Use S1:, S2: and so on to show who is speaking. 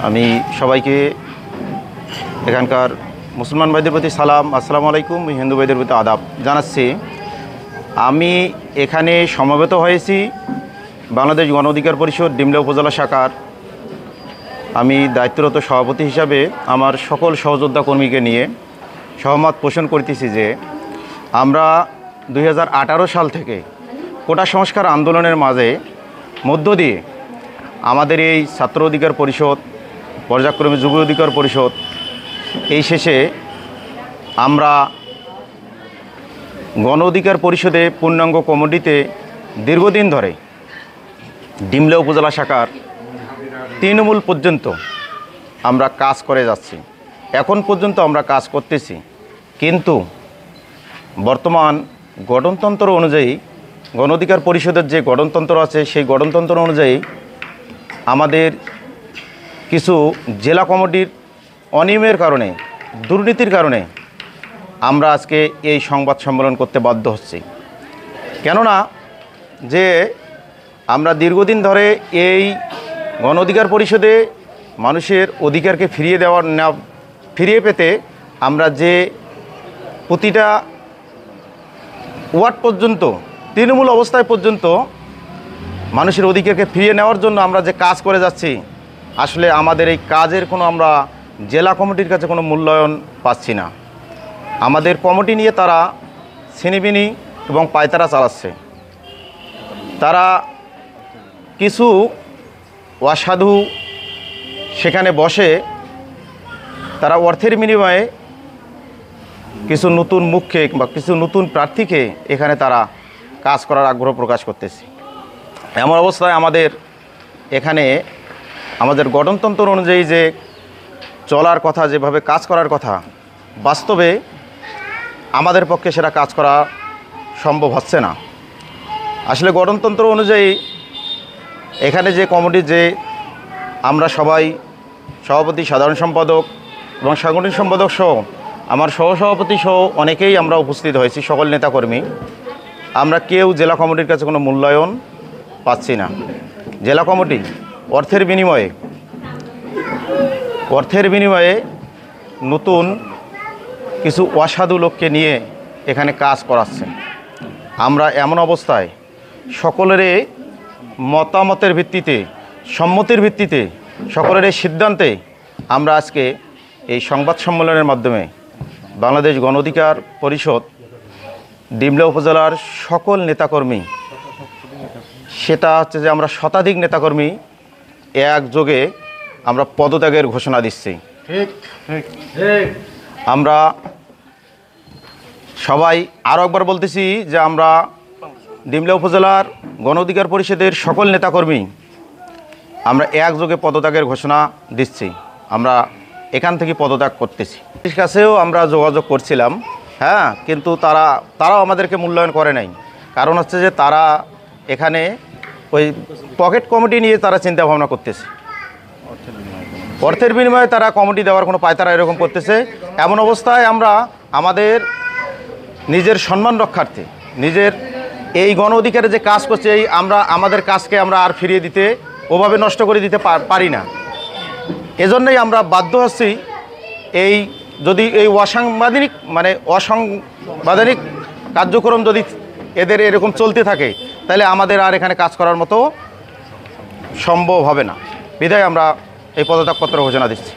S1: আমি সবাইকে এখানকার মুসলমান ভাইদের প্রতি সালাম, আসসালামু আলাইকুম, হিন্দু ভাইদের প্রতি আদাব জানাচ্ছি। আমি এখানে সমবেত হয়েছি বাংলাদেশ গণ অধিকার পরিষদ ডিমলা উপজেলা শাখার আমি দায়িত্বরত সভাপতি হিসাবে আমার সকল সহযোদ্ধা কর্মীকে নিয়ে সহমত পোষণ করতেছি যে আমরা 2018 সাল থেকে কোটা সংস্কার আন্দোলনের মধ্য দিয়ে আমাদের এই ছাত্র অধিকার পরিষদ, পর্যায়ক্রমে যুব অধিকার পরিষদ, এই শেষে আমরা গণ অধিকার পরিষদে পূর্ণাঙ্গ কমিটিতে দীর্ঘদিন ধরে ডিমলা উপজেলা শাখার তৃণমূল পর্যন্ত আমরা কাজ করে যাচ্ছি। এখন পর্যন্ত আমরা কাজ করতেছি, কিন্তু বর্তমান গঠনতন্ত্র অনুযায়ী গণ অধিকার পরিষদের যে গঠনতন্ত্র আছে সেই গঠনতন্ত্র অনুযায়ী আমাদের কিছু জেলা কমিটির অনিয়মের কারণে, দুর্নীতির কারণে আমরা আজকে এই সংবাদ সম্মেলন করতে বাধ্য হচ্ছি। কেননা যে আমরা দীর্ঘদিন ধরে এই গণ অধিকার পরিষদে মানুষের অধিকারকে ফিরিয়ে পেতে আমরা যে প্রতিটা ওয়ার্ড পর্যন্ত, তৃণমূল অবস্থায় পর্যন্ত মানুষের অধিকারকে ফিরিয়ে নেওয়ার জন্য আমরা যে কাজ করে যাচ্ছি, আসলে আমাদের এই কাজের কোনো আমরা জেলা কমিটির কাছে কোনো মূল্যায়ন পাচ্ছি না। আমাদের কমিটি নিয়ে তারা ছিনিবিনি এবং পায়তারা চালাচ্ছে। তারা কিছু অসাধু সেখানে বসে তারা অর্থের বিনিময়ে কিছু নতুন মুখকে বা কিছু নতুন প্রার্থীকে এখানে তারা কাজ করার আগ্রহ প্রকাশ করতেছে। এমন অবস্থায় আমাদের এখানে আমাদের গঠনতন্ত্র অনুযায়ী যে চলার কথা, যেভাবে কাজ করার কথা, বাস্তবে আমাদের পক্ষে সেটা কাজ করা সম্ভব হচ্ছে না। আসলে গঠনতন্ত্র অনুযায়ী এখানে যে কমিটি, যে আমরা সবাই সভাপতি, সাধারণ সম্পাদক এবং সাংগঠনিক সম্পাদক সহ আমার সহসভাপতি সহ অনেকেই আমরা উপস্থিত হয়েছি, সকল নেতাকর্মী, আমরা কেউ জেলা কমিটির কাছে কোনো মূল্যায়ন পাচ্ছি না। জেলা কমিটি অর্থের বিনিময়ে নতুন কিছু অসাধু লোককে নিয়ে এখানে কাজ করাচ্ছে। আমরা এমন অবস্থায় সকলের মতামতের ভিত্তিতে, সম্মতির ভিত্তিতে, সকলের সিদ্ধান্তে আমরা আজকে এই সংবাদ সম্মেলনের মাধ্যমে বাংলাদেশ গণ অধিকার পরিষদ ডিমলা উপজেলার সকল নেতাকর্মী, সেটা হচ্ছে যে আমরা শতাধিক নেতাকর্মী একযোগে আমরা পদত্যাগের ঘোষণা দিচ্ছি। আমরা সবাই আরও একবার বলতেছি যে আমরা ডিমলা উপজেলার গণ অধিকার পরিষদের সকল নেতাকর্মী আমরা একযোগে পদত্যাগের ঘোষণা দিচ্ছি। আমরা এখান থেকে পদত্যাগ করতেছি। পুলিশের কাছেও আমরা যোগাযোগ করছিলাম, কিন্তু তারাও আমাদেরকে মূল্যায়ন করে নাই। কারণ হচ্ছে যে তারা এখানে ওই পকেট কমিটি নিয়ে তারা চিন্তা ভাবনা করতেছে, অর্থের বিনিময়ে তারা কমিটি দেওয়ার কোনো পায়তারা এরকম করতেছে। এমন অবস্থায় আমরা আমাদের নিজের সম্মান রক্ষার্থে, নিজের এই গণ অধিকারে যে কাজ করছে, আমাদের কাজকে আমরা আর ফিরিয়ে দিতে, ওভাবে নষ্ট করে দিতে পারি না। এজন্যই আমরা বাধ্য হচ্ছি, যদি এই অসাংবিধানিক কার্যক্রম যদি এদের এরকম চলতে থাকে, তাহলে আমাদের আর এখানে কাজ করার মতো সম্ভব হবে না। বিধায় আমরা এই পদত্যাগপত্র ঘোষণা দিচ্ছি।